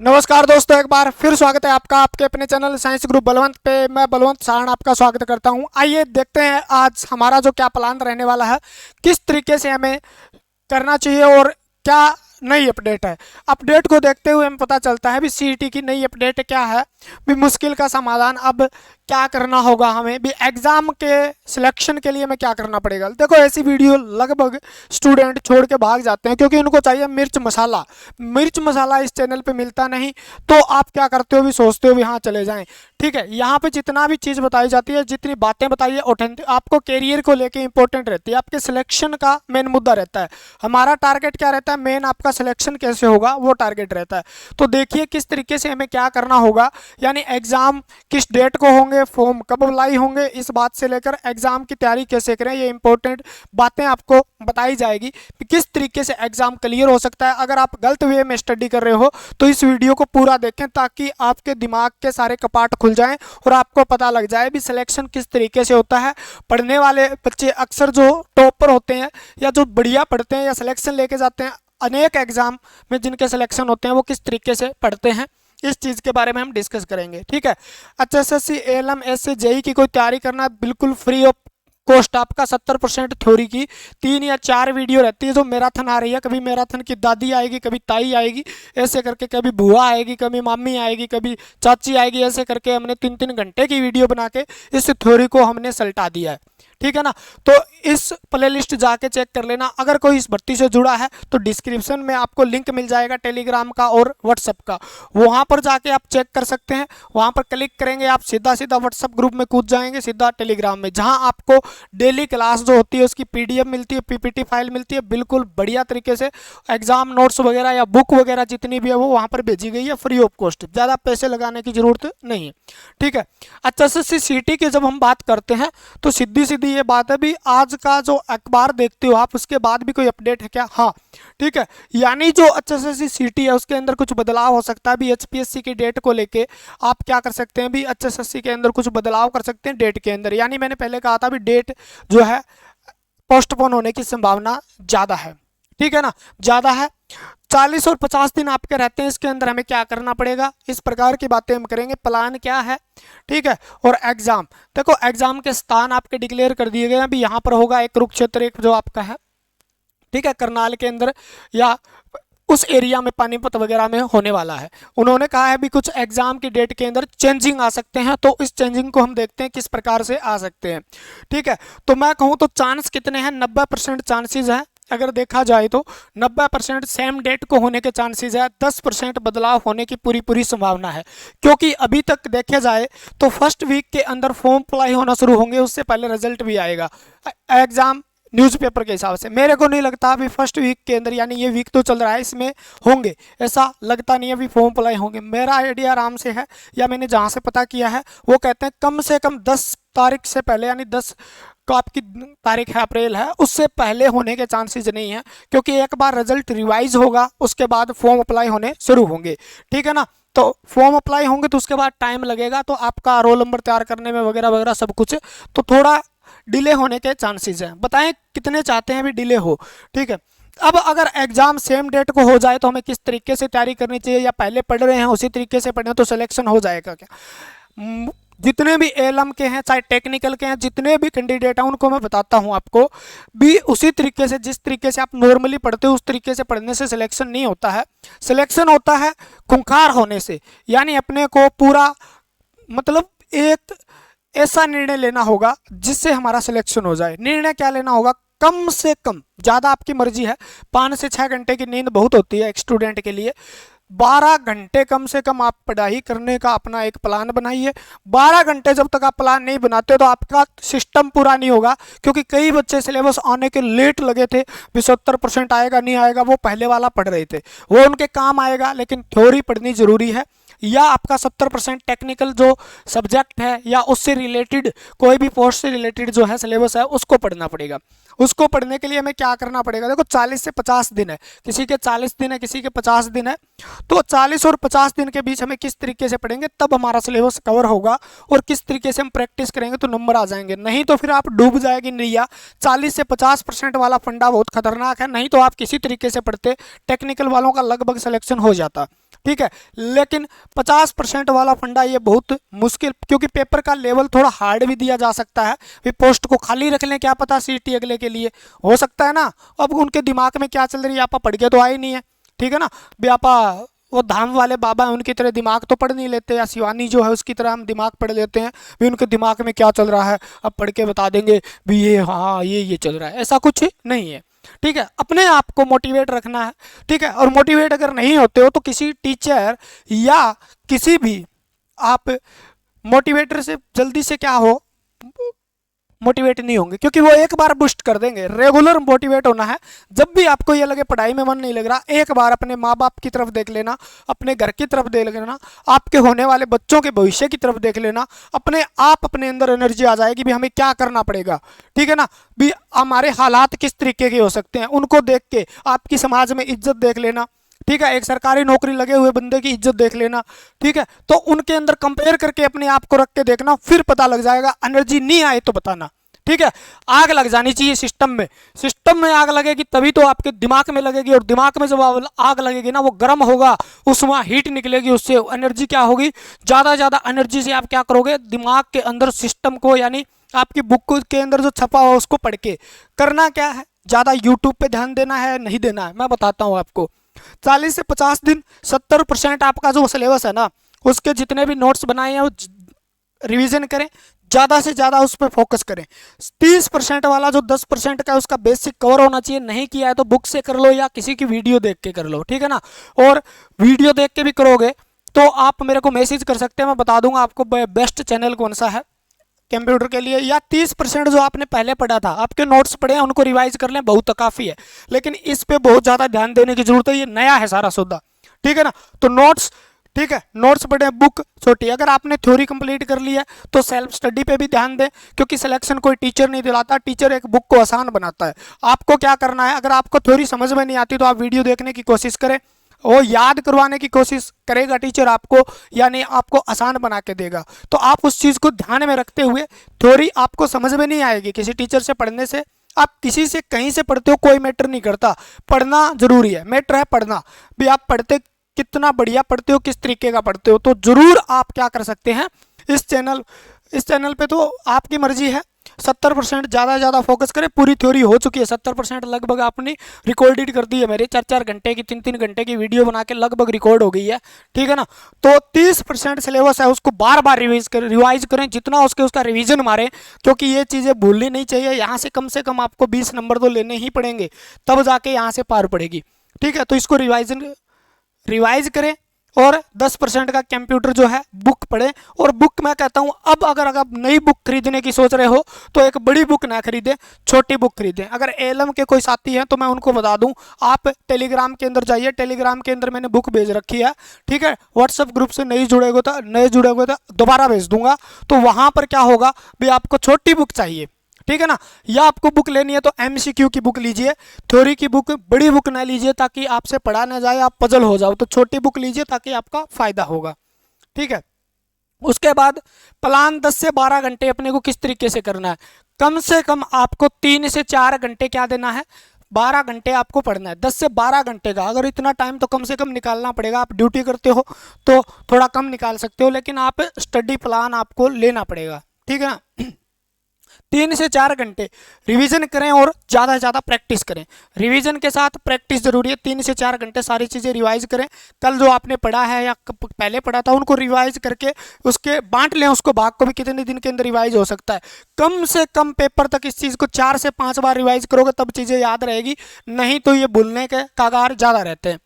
नमस्कार दोस्तों, एक बार फिर स्वागत है आपका आपके अपने चैनल साइंस ग्रुप बलवंत पे। मैं बलवंत सारण आपका स्वागत करता हूं। आइए देखते हैं आज हमारा जो क्या प्लान रहने वाला है, किस तरीके से हमें करना चाहिए और क्या नई अपडेट है। अपडेट को देखते हुए हमें पता चलता है भी सीईटी की नई अपडेट क्या है, भी मुश्किल का समाधान अब क्या करना होगा हमें, भी एग्जाम के सिलेक्शन के लिए हमें क्या करना पड़ेगा। देखो, ऐसी वीडियो लगभग स्टूडेंट छोड़ के भाग जाते हैं क्योंकि उनको चाहिए मिर्च मसाला। मिर्च मसाला इस चैनल पे मिलता नहीं, तो आप क्या करते हो भी सोचते हो भी हाँ चले जाएं। ठीक है, यहाँ पे जितना भी चीज़ बताई जाती है, जितनी बातें बताई है ऑथेंटिक, आपको कैरियर को लेके इंपॉर्टेंट रहती है, आपके सिलेक्शन का मेन मुद्दा रहता है। हमारा टारगेट क्या रहता है, मेन आपका सिलेक्शन कैसे होगा वो टारगेट रहता है। तो देखिए किस तरीके से हमें क्या करना होगा, यानी एग्जाम किस डेट को होंगे, फॉर्म कब अप्लाई होंगे, इस बात से लेकर एग्जाम की तैयारी कैसे करें, ये इंपॉर्टेंट बातें आपको बताई जाएगी कि किस तरीके से एग्जाम क्लियर हो सकता है। अगर आप गलत वे में स्टडी कर रहे हो तो इस वीडियो को पूरा देखें ताकि आपके दिमाग के सारे कपाट खुल जाएं और आपको पता लग जाए भी सिलेक्शन किस तरीके से होता है। पढ़ने वाले बच्चे अक्सर जो टॉपर होते हैं या जो बढ़िया पढ़ते हैं या सिलेक्शन लेके जाते हैं अनेक एग्जाम में, जिनके सिलेक्शन होते हैं वो किस तरीके से पढ़ते हैं, इस चीज़ के बारे में हम डिस्कस करेंगे। ठीक है, एचएसएससी एएलएम एसए जेई की कोई तैयारी करना बिल्कुल फ्री ऑफ कॉस्ट। आपका 70% थ्योरी की 3 या 4 वीडियो रहती है जो मैराथन आ रही है। कभी मैराथन की दादी आएगी, कभी ताई आएगी, ऐसे करके कभी बुआ आएगी, कभी मामी आएगी, कभी चाची आएगी, ऐसे करके हमने 3-3 घंटे की वीडियो बना के इस थ्योरी को हमने सल्टा दिया है। ठीक है ना, तो इस प्लेलिस्ट जाके चेक कर लेना। अगर कोई इस भर्ती से जुड़ा है तो डिस्क्रिप्शन में आपको लिंक मिल जाएगा टेलीग्राम का और व्हाट्सएप का, वहां पर जाके आप चेक कर सकते हैं। वहां पर क्लिक करेंगे आप सीधा सीधा व्हाट्सएप ग्रुप में कूद जाएंगे, सीधा टेलीग्राम में, जहां आपको डेली क्लास जो होती है उसकी पीडीएफ मिलती है, पीपीटी फाइल मिलती है, बिल्कुल बढ़िया तरीके से एग्जाम नोट्स वगैरह या बुक वगैरह जितनी भी है वो वहां पर भेजी गई है फ्री ऑफ कॉस्ट, ज़्यादा पैसे लगाने की जरूरत नहीं है। ठीक है, एचएसएससी सीटी की जब हम बात करते हैं तो सीधी सीधी ये बात है भी आज का जो अखबार देखते हो आप उसके बाद भी कोई अपडेट है क्या? हाँ, ठीक है, यानी जो एचएसएससी सीटी है उसके अंदर कुछ बदलाव हो सकता है भी। एचपीएससी की डेट को लेके आप क्या कर सकते हैं भी, एचएसएससी के अंदर कुछ बदलाव कर सकते हैं डेट के अंदर। यानी मैंने पहले कहा था भी डेट जो है पोस्टपोन होने की संभावना ज़्यादा है। ठीक है ना, ज़्यादा है। 40 और 50 दिन आपके रहते हैं, इसके अंदर हमें क्या करना पड़ेगा, इस प्रकार की बातें हम करेंगे। प्लान क्या है, ठीक है, और एग्जाम। देखो, एग्जाम के स्थान आपके डिक्लेयर कर दिए गए हैं। अभी यहाँ पर होगा एक कुरुक्षेत्र, एक जो आपका है, ठीक है, करनाल के अंदर या उस एरिया में पानीपत वगैरह में होने वाला है। उन्होंने कहा है भी कुछ एग्जाम की डेट के अंदर चेंजिंग आ सकते हैं, तो इस चेंजिंग को हम देखते हैं किस प्रकार से आ सकते हैं। ठीक है, तो मैं कहूँ तो चांस कितने हैं, 90% चांसेस है। अगर देखा जाए तो 90% सेम डेट को होने के चांसेस है, 10% बदलाव होने की पूरी संभावना है। क्योंकि अभी तक देखे जाए तो फर्स्ट वीक के अंदर फॉर्म अप्लाई होना शुरू होंगे, उससे पहले रिजल्ट भी आएगा एग्जाम न्यूज़पेपर के हिसाब से। मेरे को नहीं लगता अभी फर्स्ट वीक के अंदर, यानी ये वीक तो चल रहा है इसमें होंगे, ऐसा लगता नहीं है अभी फॉर्म अप्लाई होंगे। मेरा आइडिया आराम से है, या मैंने जहाँ से पता किया है वो कहते हैं कम से कम 10 तारीख से पहले, यानी 10 को आपकी तारीख है अप्रैल है, उससे पहले होने के चांसेस नहीं है। क्योंकि एक बार रिजल्ट रिवाइज होगा उसके बाद फॉर्म अप्लाई होने शुरू होंगे। ठीक है ना, तो फॉर्म अप्लाई होंगे तो उसके बाद टाइम लगेगा, तो आपका रोल नंबर तैयार करने में वगैरह वगैरह सब कुछ, तो थोड़ा डिले होने के चांसेस हैं। बताएं कितने चाहते हैं भी डिले हो। ठीक है, अब अगर एग्जाम सेम डेट को हो जाए तो हमें किस तरीके से तैयारी करनी चाहिए, या पहले पढ़ रहे हैं उसी तरीके से पढ़ें तो सिलेक्शन हो जाएगा क्या? जितने भी एएलएम के हैं चाहे टेक्निकल के हैं, जितने भी कैंडिडेट हैं उनको मैं बताता हूं आपको भी उसी तरीके से, जिस तरीके से आप नॉर्मली पढ़ते हो उस तरीके से पढ़ने से सिलेक्शन नहीं होता है। सिलेक्शन होता है खूंखार होने से, यानी अपने को पूरा मतलब एक ऐसा निर्णय लेना होगा जिससे हमारा सिलेक्शन हो जाए। निर्णय क्या लेना होगा, कम से कम, ज़्यादा आपकी मर्जी है, 5 से 6 घंटे की नींद बहुत होती है एक स्टूडेंट के लिए। 12 घंटे कम से कम आप पढ़ाई करने का अपना एक प्लान बनाइए। 12 घंटे जब तक आप प्लान नहीं बनाते तो आपका सिस्टम पूरा नहीं होगा। क्योंकि कई बच्चे सिलेबस आने के लेट लगे थे, 75% आएगा नहीं आएगा, वो पहले वाला पढ़ रहे थे, वो उनके काम आएगा। लेकिन थ्योरी पढ़नी जरूरी है, या आपका 70% टेक्निकल जो सब्जेक्ट है या उससे रिलेटेड कोई भी पोस्ट से रिलेटेड जो है सिलेबस है उसको पढ़ना पड़ेगा। उसको पढ़ने के लिए हमें क्या करना पड़ेगा, देखो 40 से 50 दिन है, किसी के 40 दिन है, किसी के 50 दिन है, तो 40 और 50 दिन के बीच हमें किस तरीके से पढ़ेंगे तब हमारा सिलेबस कवर होगा, और किस तरीके से हम प्रैक्टिस करेंगे तो नंबर आ जाएंगे। नहीं तो फिर आप डूब जाएगी नैया। 40 से 50% वाला फंडा बहुत खतरनाक है, नहीं तो आप किसी तरीके से पढ़ते टेक्निकल वालों का लगभग सिलेक्शन हो जाता। ठीक है। लेकिन 50% वाला फंडा ये बहुत मुश्किल, क्योंकि पेपर का लेवल थोड़ा हार्ड भी दिया जा सकता है। फिर पोस्ट को खाली रख लें, क्या पता सीटी अगले के लिए हो सकता है ना। अब उनके दिमाग में क्या चल रही है, आपा पढ़ के तो आए नहीं है, ठीक है ना। भी आपा वो धाम वाले बाबा हैं उनकी तरह दिमाग तो पढ़ नहीं लेते, या शिवानी जो है उसकी तरह हम दिमाग पढ़ लेते हैं भी उनके दिमाग में क्या चल रहा है अब पढ़ के बता देंगे भी ये हाँ ये चल रहा है, ऐसा कुछ नहीं है। ठीक है, अपने आप को मोटिवेट रखना है। ठीक है, और मोटिवेट अगर नहीं होते हो तो किसी टीचर या किसी भी आप मोटिवेटर से जल्दी से क्या हो मोटिवेट नहीं होंगे, क्योंकि वो एक बार बूस्ट कर देंगे। रेगुलर मोटिवेट होना है। जब भी आपको ये लगे पढ़ाई में मन नहीं लग रहा, एक बार अपने माँ बाप की तरफ देख लेना, अपने घर की तरफ देख लेना, आपके होने वाले बच्चों के भविष्य की तरफ देख लेना, अपने आप अपने अंदर एनर्जी आ जाएगी भी हमें क्या करना पड़ेगा। ठीक है ना, भी हमारे हालात किस तरीके के हो सकते हैं, उनको देख के आपकी समाज में इज्जत देख लेना। ठीक है, एक सरकारी नौकरी लगे हुए बंदे की इज्जत देख लेना। ठीक है, तो उनके अंदर कंपेयर करके अपने आप को रख के देखना, फिर पता लग जाएगा। एनर्जी नहीं आए तो बताना। ठीक है, आग लग जानी चाहिए सिस्टम में। सिस्टम में आग लगेगी तभी तो आपके दिमाग में लगेगी, और दिमाग में जब आग लगेगी ना, वो गर्म होगा, उसमें हीट निकलेगी, उससे एनर्जी क्या होगी, ज़्यादा ज़्यादा एनर्जी से आप क्या करोगे, दिमाग के अंदर सिस्टम को, यानी आपकी बुक के अंदर जो छपा हुआ उसको पढ़ के करना क्या है, ज़्यादा यूट्यूब पे ध्यान देना है नहीं देना है, मैं बताता हूँ आपको। 40 से 50 दिन 70% आपका जो सिलेबस है ना, उसके जितने भी नोट्स बनाए हैं वो रिवीजन करें, ज़्यादा से ज़्यादा उस पर फोकस करें। 30% वाला जो 10% का उसका बेसिक कवर होना चाहिए, नहीं किया है तो बुक से कर लो या किसी की वीडियो देख के कर लो। ठीक है ना, और वीडियो देख के भी करोगे तो आप मेरे को मैसेज कर सकते हैं, मैं बता दूंगा आपको बेस्ट चैनल कौन सा है कंप्यूटर के लिए। या 30% जो आपने पहले पढ़ा था, आपके नोट्स पढ़े हैं उनको रिवाइज कर लें, बहुत काफ़ी है। लेकिन इस पे बहुत ज़्यादा ध्यान देने की जरूरत है, ये नया है सारा सौदा। ठीक है ना, तो नोट्स, ठीक है, नोट्स पढ़े, बुक छोटी। अगर आपने थ्योरी कंप्लीट कर ली है तो सेल्फ स्टडी पे भी ध्यान दें, क्योंकि सिलेक्शन कोई टीचर नहीं दिलाता, टीचर एक बुक को आसान बनाता है। आपको क्या करना है, अगर आपको थ्योरी समझ में नहीं आती तो आप वीडियो देखने की कोशिश करें, वो याद करवाने की कोशिश करेगा टीचर आपको, यानी आपको आसान बना के देगा। तो आप उस चीज़ को ध्यान में रखते हुए, थ्योरी आपको समझ में नहीं आएगी किसी टीचर से पढ़ने से, आप किसी से कहीं से पढ़ते हो कोई मैटर नहीं करता, पढ़ना जरूरी है, मैटर है पढ़ना भी। आप पढ़ते कितना बढ़िया पढ़ते हो, किस तरीके का पढ़ते हो, तो जरूर आप क्या कर सकते हैं, इस चैनल पे तो आपकी मर्जी है। 70% ज़्यादा फोकस करें, पूरी थ्योरी हो चुकी है, 70% लगभग आपने रिकॉर्डेड कर दी है मेरी, 4-4 घंटे की 3-3 घंटे की वीडियो बना के लगभग रिकॉर्ड हो गई है। ठीक है ना, तो 30% सिलेबस है, उसको बार बार रिवाइज करें, जितना उसके उसका रिवीजन मारें, क्योंकि ये चीज़ें भूलनी नहीं चाहिए। यहाँ से कम आपको 20 नंबर तो लेने ही पड़ेंगे, तब जाके यहाँ से पार पड़ेगी। ठीक है, तो इसको रिवाइज करें, और 10% का कंप्यूटर जो है बुक पढ़ें। और बुक मैं कहता हूं, अब अगर आप नई बुक खरीदने की सोच रहे हो तो एक बड़ी बुक ना खरीदें, छोटी बुक खरीदें। अगर एलएम के कोई साथी हैं तो मैं उनको बता दूं, आप टेलीग्राम के अंदर जाइए, टेलीग्राम के अंदर मैंने बुक भेज रखी है। ठीक है, व्हाट्सएप ग्रुप से नहीं जुड़े हुए तो दोबारा भेज दूंगा। तो वहां पर क्या होगा भी, आपको छोटी बुक चाहिए, ठीक है ना, या आपको बुक लेनी है तो एमसीक्यू की बुक लीजिए, थ्योरी की बुक, बड़ी बुक ना लीजिए ताकि आपसे पढ़ा ना जाए, आप पजल हो जाओ। तो छोटी बुक लीजिए ताकि आपका फायदा होगा। ठीक है, उसके बाद प्लान 10 से 12 घंटे अपने को किस तरीके से करना है। कम से कम आपको 3 से 4 घंटे क्या देना है, 12 घंटे आपको पढ़ना है। 10 से 12 घंटे का अगर इतना टाइम तो कम से कम निकालना पड़ेगा। आप ड्यूटी करते हो तो थोड़ा कम निकाल सकते हो, लेकिन आप स्टडी प्लान आपको लेना पड़ेगा। ठीक है ना, 3 से 4 घंटे रिवीजन करें और ज़्यादा से ज़्यादा प्रैक्टिस करें। रिवीजन के साथ प्रैक्टिस जरूरी है। 3 से 4 घंटे सारी चीज़ें रिवाइज करें। कल जो आपने पढ़ा है या पहले पढ़ा था उनको रिवाइज करके उसके बांट लें, उसको भाग को भी कितने दिन के अंदर रिवाइज हो सकता है। कम से कम पेपर तक इस चीज़ को 4 से 5 बार रिवाइज करोगे तब चीज़ें याद रहेगी, नहीं तो ये भूलने के कागार ज़्यादा रहते हैं।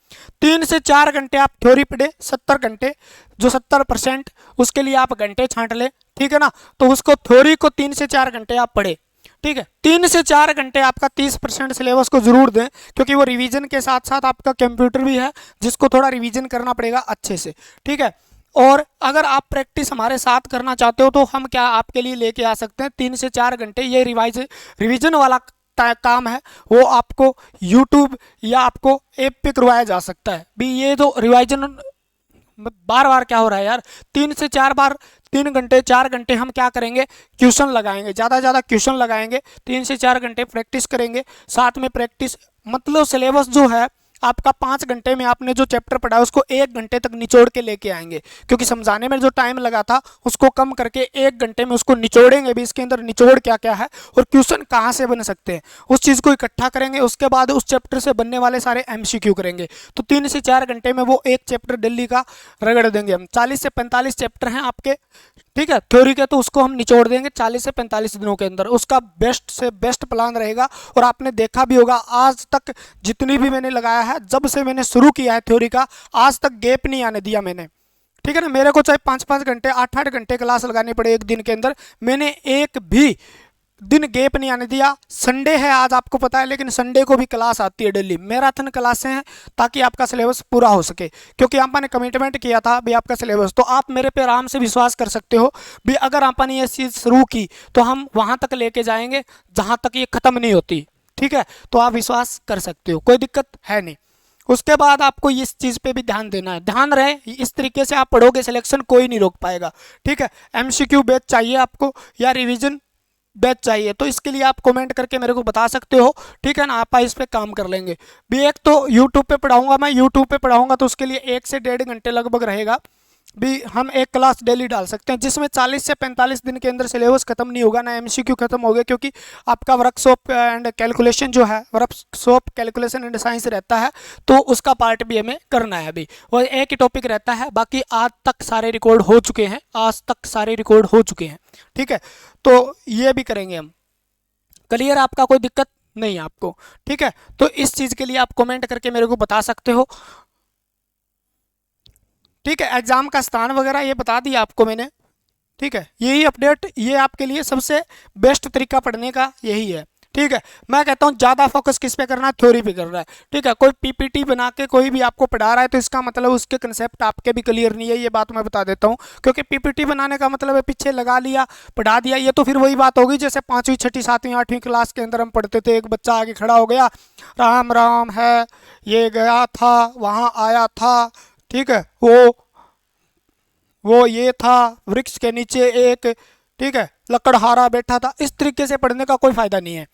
3 से 4 घंटे आप थ्योरी पढ़े, 70 घंटे जो 70% उसके लिए आप घंटे छांट ले। ठीक है ना, तो उसको थ्योरी को 3 से 4 घंटे आप पढ़े। ठीक है, 3 से 4 घंटे आपका 30% सिलेबस को जरूर दें, क्योंकि वो रिवीजन के साथ साथ आपका कंप्यूटर भी है जिसको थोड़ा रिवीजन करना पड़ेगा अच्छे से। ठीक है, और अगर आप प्रैक्टिस हमारे साथ करना चाहते हो तो हम क्या आपके लिए लेके आ सकते हैं 3 से 4 घंटे। ये रिवीजन वाला काम है, वो आपको यूट्यूब या आपको ऐप पे करवाया जा सकता है भी। ये तो रिवाइजन बार बार क्या हो रहा है यार, 3 से 4 बार 3 घंटे 4 घंटे हम क्या करेंगे, क्वेश्चन लगाएंगे, ज़्यादा ज़्यादा क्वेश्चन लगाएंगे, 3 से 4 घंटे प्रैक्टिस करेंगे। साथ में प्रैक्टिस मतलब सिलेबस जो है आपका 5 घंटे में आपने जो चैप्टर पढ़ा है उसको 1 घंटे तक निचोड़ के लेके आएंगे, क्योंकि समझाने में जो टाइम लगा था उसको कम करके 1 घंटे में उसको निचोड़ेंगे भी, इसके अंदर निचोड़ क्या क्या है और क्वेश्चन कहाँ से बन सकते हैं उस चीज़ को इकट्ठा करेंगे। उसके बाद उस चैप्टर से बनने वाले सारे MCQ करेंगे। तो 3 से 4 घंटे में वो एक चैप्टर दिल्ली का रगड़ देंगे हम। 40 से 45 चैप्टर हैं आपके, ठीक है, थ्योरी के, तो उसको हम निचोड़ देंगे 40 से 45 दिनों के अंदर। उसका बेस्ट से बेस्ट प्लान रहेगा। और आपने देखा भी होगा आज तक जितनी भी मैंने लगाया है, जब से मैंने शुरू किया है थ्योरी का, आज तक गैप नहीं आने दिया मैंने, ठीक है ना। मेरे को चाहे 5-5 घंटे 8-8 घंटे क्लास लगानी पड़े एक दिन के अंदर, मैंने एक भी दिन गैप नहीं आने दिया। संडे है आज आपको पता है, लेकिन संडे को भी क्लास आती है डेली, मैराथन क्लासें हैं ताकि आपका सिलेबस पूरा हो सके, क्योंकि आपने कमिटमेंट किया था भी आपका सिलेबस। तो आप मेरे पे आराम से विश्वास कर सकते हो भी अगर आपने ये चीज़ शुरू की तो हम वहाँ तक लेके जाएंगे जहाँ तक ये ख़त्म नहीं होती, ठीक है। तो आप विश्वास कर सकते हो, कोई दिक्कत है नहीं। उसके बाद आपको इस चीज़ पे भी ध्यान देना है, ध्यान रहे इस तरीके से आप पढ़ोगे सिलेक्शन कोई नहीं रोक पाएगा, ठीक है। MCQ बैच चाहिए आपको या रिवीजन बैच चाहिए, तो इसके लिए आप कमेंट करके मेरे को बता सकते हो, ठीक है ना। आप इस पे काम कर लेंगे भी। एक तो यूट्यूब पे पढ़ाऊंगा मैं, यूट्यूब पे पढ़ाऊंगा तो उसके लिए 1 से 1.5 घंटे लगभग रहेगा भी। हम एक क्लास डेली डाल सकते हैं जिसमें 40 से 45 दिन के अंदर सिलेबस खत्म नहीं होगा ना, MCQ खत्म हो गया, क्योंकि आपका वर्कशॉप एंड कैलकुलेशन जो है, वर्कशॉप कैलकुलेशन एंड साइंस रहता है, तो उसका पार्ट भी हमें करना है अभी। और एक ही टॉपिक रहता है, बाकी आज तक सारे रिकॉर्ड हो चुके हैं, आज तक सारे रिकॉर्ड हो चुके हैं, ठीक है। तो ये भी करेंगे हम। क्लियर, आपका कोई दिक्कत नहीं है आपको, ठीक है। तो इस चीज़ के लिए आप कमेंट करके मेरे को बता सकते हो, ठीक है। एग्जाम का स्थान वगैरह ये बता दिया आपको मैंने, ठीक है। यही अपडेट, ये आपके लिए सबसे बेस्ट तरीका पढ़ने का यही है, ठीक है। मैं कहता हूँ ज़्यादा फोकस किस पे करना है, थ्योरी पे कर रहा है, ठीक है। कोई PPT बना के कोई भी आपको पढ़ा रहा है तो इसका मतलब उसके कंसेप्ट आपके भी क्लियर नहीं है, ये बात मैं बता देता हूँ। क्योंकि PPT बनाने का मतलब है पीछे लगा लिया पढ़ा दिया, ये तो फिर वही बात होगी जैसे 5वीं 6वीं 7वीं 8वीं क्लास के अंदर हम पढ़ते थे, एक बच्चा आगे खड़ा हो गया, राम राम है, ये गया था वहाँ आया था, ठीक है, वो ये था वृक्ष के नीचे एक, ठीक है, लकड़हारा बैठा था। इस तरीके से पढ़ने का कोई फायदा नहीं है,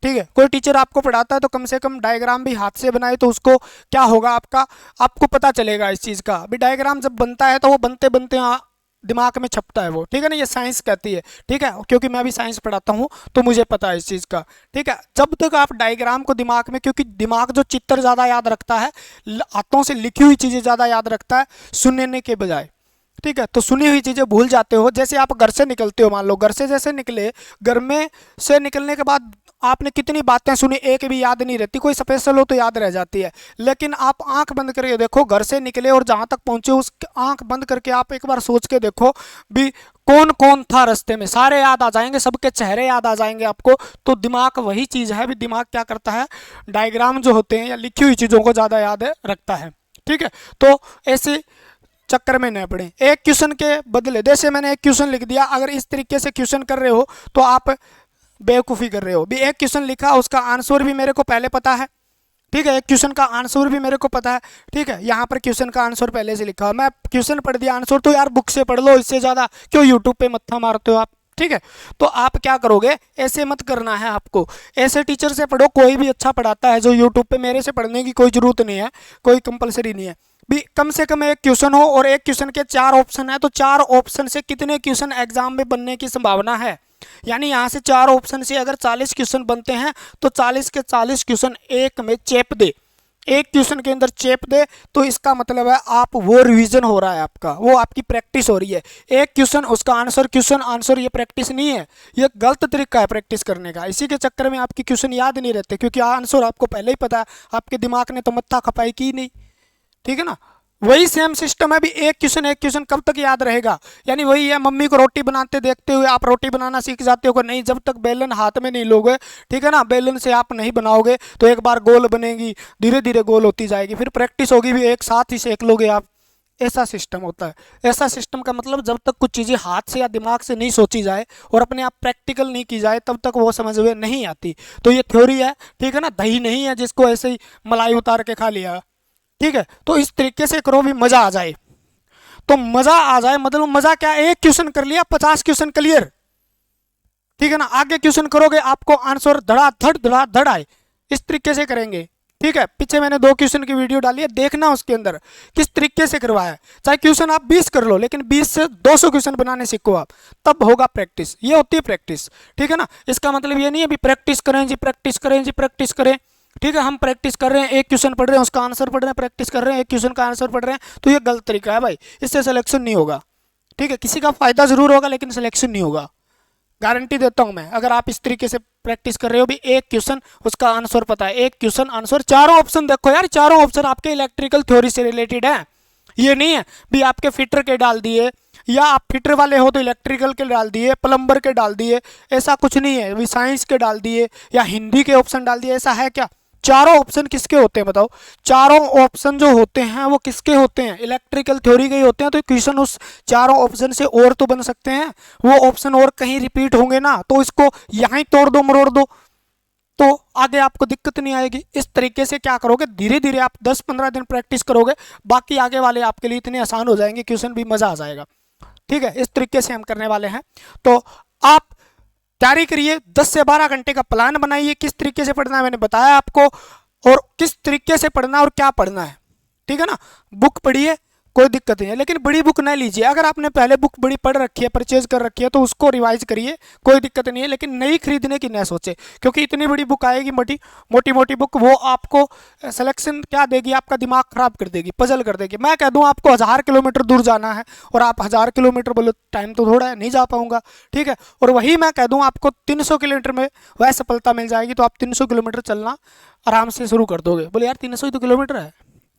ठीक है। कोई टीचर आपको पढ़ाता है तो कम से कम डायग्राम भी हाथ से बनाए, तो उसको क्या होगा आपको पता चलेगा इस चीज़ का भी। डायग्राम जब बनता है तो वो बनते बनते दिमाग में छपता है वो, ठीक है ना। ये साइंस कहती है, ठीक है, क्योंकि मैं भी साइंस पढ़ाता हूँ तो मुझे पता है इस चीज़ का, ठीक है। जब तक आप डायग्राम को दिमाग में, क्योंकि दिमाग जो चित्र ज़्यादा याद रखता है, हाथों से लिखी हुई चीज़ें ज़्यादा याद रखता है सुनने के बजाय, ठीक है। तो सुनी हुई चीज़ें भूल जाते हो। जैसे आप घर से निकलते हो, मान लो घर से जैसे निकले, घर में से निकलने के बाद आपने कितनी बातें सुनी, एक भी याद नहीं रहती, कोई स्पेशल हो तो याद रह जाती है। लेकिन आप आंख बंद करके देखो, घर से निकले और जहाँ तक पहुँचे उस आंख बंद करके आप एक बार सोच के देखो भी कौन कौन था रास्ते में, सारे याद आ जाएंगे, सबके चेहरे याद आ जाएंगे आपको। तो दिमाग वही चीज़ है भी, दिमाग क्या करता है, डायग्राम जो होते हैं या लिखी हुई चीज़ों को ज़्यादा याद रखता है, ठीक है। तो ऐसे चक्कर में न पड़े। एक क्वेश्चन के बदले, जैसे मैंने एक क्वेश्चन लिख दिया, अगर इस तरीके से क्वेश्चन कर रहे हो तो आप बेवकूफ़ी कर रहे हो भी। एक क्वेश्चन लिखा, उसका आंसर भी मेरे को पहले पता है, ठीक है। एक क्वेश्चन का आंसर भी मेरे को पता है, ठीक है। यहाँ पर क्वेश्चन का आंसर पहले से लिखा, मैं क्वेश्चन पढ़ दिया, आंसर तो यार बुक से पढ़ लो, इससे ज़्यादा क्यों यूट्यूब पे मत्था मारते हो आप, ठीक है। तो आप क्या करोगे, ऐसे मत करना है आपको, ऐसे टीचर से पढ़ो, कोई भी अच्छा पढ़ाता है जो यूट्यूब पे, मेरे से पढ़ने की कोई ज़रूरत नहीं है, कोई कंपलसरी नहीं है भी। कम से कम एक क्वेश्चन हो और एक क्वेश्चन के 4 ऑप्शन है, तो 4 ऑप्शन से कितने क्वेश्चन एग्जाम में बनने की संभावना है। यानी यहाँ से 4 ऑप्शन से अगर 40 क्वेश्चन बनते हैं तो 40 के 40 क्वेश्चन एक में चेप दे, एक क्वेश्चन के अंदर चेप दे, तो इसका मतलब है आप वो रिवीजन हो रहा है आपका, वो आपकी प्रैक्टिस हो रही है। एक क्वेश्चन उसका आंसर, क्वेश्चन आंसर, ये प्रैक्टिस नहीं है, ये गलत तरीका है प्रैक्टिस करने का। इसी के चक्कर में आपकी क्वेश्चन याद नहीं रहते, क्योंकि आंसर आपको पहले ही पता है, आपके दिमाग ने तो मत्था खपाई की नहीं, ठीक है ना। वही सेम सिस्टम है भी, एक क्वेश्चन कब तक याद रहेगा। यानी वही है, मम्मी को रोटी बनाते देखते हुए आप रोटी बनाना सीख जाते हो, नहीं, जब तक बेलन हाथ में नहीं लोगे, ठीक है ना, बेलन से आप नहीं बनाओगे तो एक बार गोल बनेगी, धीरे धीरे गोल होती जाएगी, फिर प्रैक्टिस होगी भी, एक साथ ही सेक लोगे आप। ऐसा सिस्टम होता है। ऐसा सिस्टम का मतलब जब तक कुछ चीज़ें हाथ से या दिमाग से नहीं सोची जाए और अपने आप प्रैक्टिकल नहीं की जाए, तब तक वो समझ में नहीं आती। तो ये थ्योरी है, ठीक है ना, दही नहीं है जिसको ऐसे ही मलाई उतार के खा लिया, ठीक है। तो इस तरीके से करो भी, मजा आ जाए। तो मजा आ जाए मतलब मजा क्या, एक क्वेश्चन कर लिया 50 क्वेश्चन क्लियर, ठीक है ना। आगे क्वेश्चन करोगे आपको आंसर धड़ाधड़ आए, इस तरीके से करेंगे, ठीक है, पीछे मैंने 2 क्वेश्चन की वीडियो डाली है, देखना उसके अंदर किस तरीके से करवाया है। चाहे क्वेश्चन आप 20 कर लो, लेकिन 20 से 200 क्वेश्चन बनाने सीखो आप, तब होगा प्रैक्टिस। ये होती है प्रैक्टिस, ठीक है ना। इसका मतलब ये नहीं है भी प्रैक्टिस करें जी, प्रैक्टिस करें जी, प्रैक्टिस करें। ठीक है, हम प्रैक्टिस कर रहे हैं, एक क्वेश्चन पढ़ रहे हैं, उसका आंसर पढ़ रहे हैं, प्रैक्टिस कर रहे हैं, एक क्वेश्चन का आंसर पढ़ रहे हैं, तो ये गलत तरीका है भाई, इससे सिलेक्शन नहीं होगा। ठीक है, किसी का फायदा जरूर होगा लेकिन सिलेक्शन नहीं होगा, गारंटी देता हूं मैं। अगर आप इस तरीके से प्रैक्टिस कर रहे हो, भी एक क्वेश्चन उसका आंसर पता है, एक क्वेश्चन आंसर, चारों ऑप्शन देखो यार, चारों ऑप्शन आपके इलेक्ट्रिकल थ्योरी से रिलेटेड है। ये नहीं है भी आपके फिटर के डाल दिए, या आप फिटर वाले हो तो इलेक्ट्रिकल के डाल दिए, प्लम्बर के डाल दिए, ऐसा कुछ नहीं है। भी साइंस के डाल दिए या हिंदी के ऑप्शन डाल दिए, ऐसा है क्या? चारों ऑप्शन किसके होते हैं बताओ? चारों ऑप्शन जो होते हैं वो किसके होते हैं? इलेक्ट्रिकल थ्योरी के ही होते हैं। तो क्वेश्चन उस चारों ऑप्शन से और तो बन सकते हैं, वो ऑप्शन और कहीं रिपीट होंगे ना, तो इसको यहाँ ही तोड़ दो, मरोड़ दो, तो आगे आपको दिक्कत नहीं आएगी। इस तरीके से क्या करोगे, धीरे धीरे आप 10-15 दिन प्रैक्टिस करोगे, बाकी आगे वाले आपके लिए इतने आसान हो जाएंगे, क्वेश्चन भी मजा आ जाएगा। ठीक है, इस तरीके से हम करने वाले हैं। तो आप तैयारी करिए, 10 से 12 घंटे का प्लान बनाइए, किस तरीके से पढ़ना है मैंने बताया आपको, और किस तरीके से पढ़ना है और क्या पढ़ना है। ठीक है ना, बुक पढ़िए, कोई दिक्कत नहीं है, लेकिन बड़ी बुक ना लीजिए। अगर आपने पहले बुक बड़ी पढ़ रखी है, परचेज कर रखी है, तो उसको रिवाइज करिए, कोई दिक्कत नहीं है, लेकिन नई खरीदने की न सोचे, क्योंकि इतनी बड़ी बुक आएगी, मोटी मोटी बुक, वो आपको सिलेक्शन क्या देगी, आपका दिमाग खराब कर देगी, पजल कर देगी। मैं कह दूं आपको 1000 किलोमीटर दूर जाना है, और आप 1000 किलोमीटर बोलो टाइम तो थोड़ा है, नहीं जा पाऊंगा। ठीक है, और वही मैं कह दूं आपको 300 किलोमीटर में वह सफलता मिल जाएगी, तो आप 300 किलोमीटर चलना आराम से शुरू कर दोगे। बोले यार 300 ही तो किलोमीटर है,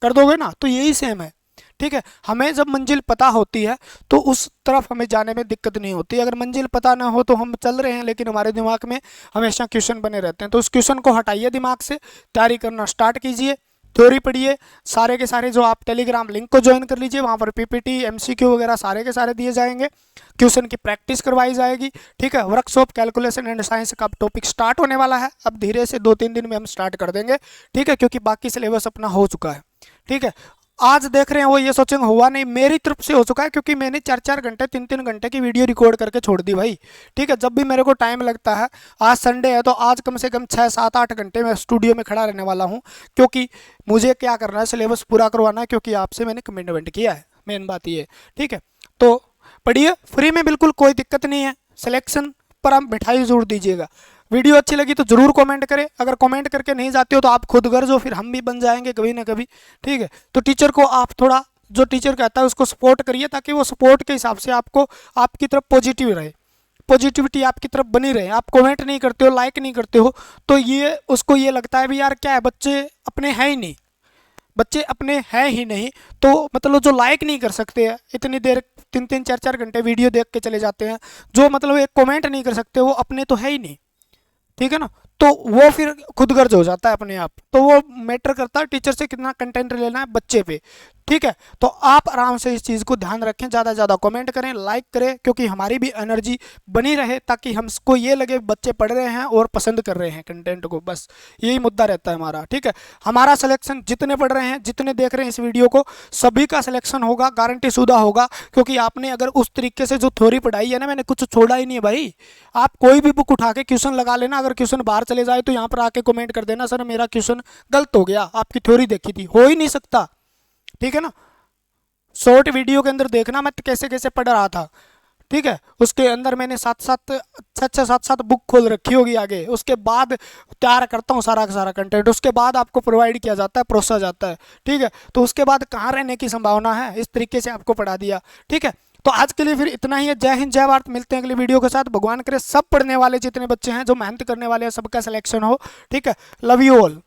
कर दोगे ना, तो यही सेम है। ठीक है, हमें जब मंजिल पता होती है तो उस तरफ हमें जाने में दिक्कत नहीं होती। अगर मंजिल पता ना हो तो हम चल रहे हैं, लेकिन हमारे दिमाग में हमेशा क्वेश्चन बने रहते हैं, तो उस क्वेश्चन को हटाइए दिमाग से, तैयारी करना स्टार्ट कीजिए, थ्योरी पढ़िए, सारे के सारे जो आप टेलीग्राम लिंक को ज्वाइन कर लीजिए, वहाँ पर पीपीटी एमसीक्यू वगैरह सारे के सारे दिए जाएंगे, क्वेश्चन की प्रैक्टिस करवाई जाएगी। ठीक है, वर्कशॉप कैलकुलेशन एंड साइंस का टॉपिक स्टार्ट होने वाला है, अब धीरे से 2-3 दिन में हम स्टार्ट कर देंगे। ठीक है, क्योंकि बाकी सिलेबस अपना हो चुका है। ठीक है, आज देख रहे हैं वो ये सोचेंगे हुआ नहीं, मेरी तरफ से हो चुका है, क्योंकि मैंने 4-4 घंटे 3-3 घंटे की वीडियो रिकॉर्ड करके छोड़ दी भाई। ठीक है, जब भी मेरे को टाइम लगता है, आज संडे है तो आज कम से कम 6-7-8 घंटे मैं स्टूडियो में खड़ा रहने वाला हूँ, क्योंकि मुझे क्या करना है, सिलेबस पूरा करवाना है, क्योंकि आपसे मैंने कमिटमेंट किया है, मेन बात ये। ठीक है, तो पढ़िए फ्री में, बिल्कुल कोई दिक्कत नहीं है। सिलेक्शन पर आप मिठाई जरूर दीजिएगा। वीडियो अच्छी लगी तो जरूर कमेंट करें, अगर कमेंट करके नहीं जाते हो तो आप खुद गर्ज हो, फिर हम भी बन जाएंगे कभी ना कभी। ठीक है, तो टीचर को आप थोड़ा, जो टीचर कहता है उसको सपोर्ट करिए, ताकि वो सपोर्ट के हिसाब से आपको आपकी तरफ पॉजिटिव रहे, पॉजिटिविटी आपकी तरफ बनी रहे। आप कमेंट नहीं करते हो, लाइक नहीं करते हो, तो ये उसको ये लगता है भी यार क्या है, बच्चे अपने हैं ही नहीं, बच्चे अपने हैं ही नहीं, तो मतलब जो लाइक नहीं कर सकते हैं, इतनी देर 3-3 4-4 घंटे वीडियो देख के चले जाते हैं, जो मतलब एक कमेंट नहीं कर सकते, वो अपने तो है ही नहीं। ठीक है ना, तो वो फिर खुदगर्ज हो जाता है अपने आप, तो वो मैटर करता है टीचर से कितना कंटेंट लेना है बच्चे पे। ठीक है, तो आप आराम से इस चीज़ को ध्यान रखें, ज़्यादा से ज़्यादा कमेंट करें, लाइक करें, क्योंकि हमारी भी एनर्जी बनी रहे, ताकि हमको ये लगे बच्चे पढ़ रहे हैं और पसंद कर रहे हैं कंटेंट को, बस यही मुद्दा रहता है हमारा। ठीक है, हमारा सिलेक्शन जितने पढ़ रहे हैं, जितने देख रहे हैं इस वीडियो को, सभी का सिलेक्शन होगा, गारंटी शुदा होगा, क्योंकि आपने अगर उस तरीके से जो थ्योरी पढ़ाई है ना, मैंने कुछ छोड़ा ही नहीं है भाई। आप कोई भी बुक उठा के क्वेश्चन लगा लेना, अगर क्वेश्चन बाहर चले जाए तो यहाँ पर आके कमेंट कर देना, सर मेरा क्वेश्चन गलत हो गया, आपकी थ्योरी देखी थी, हो ही नहीं सकता। ठीक है ना, शॉर्ट वीडियो के अंदर देखना मैं कैसे कैसे पढ़ रहा था। ठीक है, उसके अंदर मैंने 7-7 बुक खोल रखी होगी आगे, उसके बाद तैयार करता हूँ सारा का सारा कंटेंट, उसके बाद आपको प्रोवाइड किया जाता है, परोसा जाता है। ठीक है, तो उसके बाद कहाँ रहने की संभावना है, इस तरीके से आपको पढ़ा दिया। ठीक है, तो आज के लिए फिर इतना ही है। जय हिंद, जय भारत, मिलते हैं अगली वीडियो के साथ। भगवान करे सब पढ़ने वाले जितने बच्चे हैं, जो मेहनत करने वाले हैं, सबका सिलेक्शन हो। ठीक है, लव यू ऑल।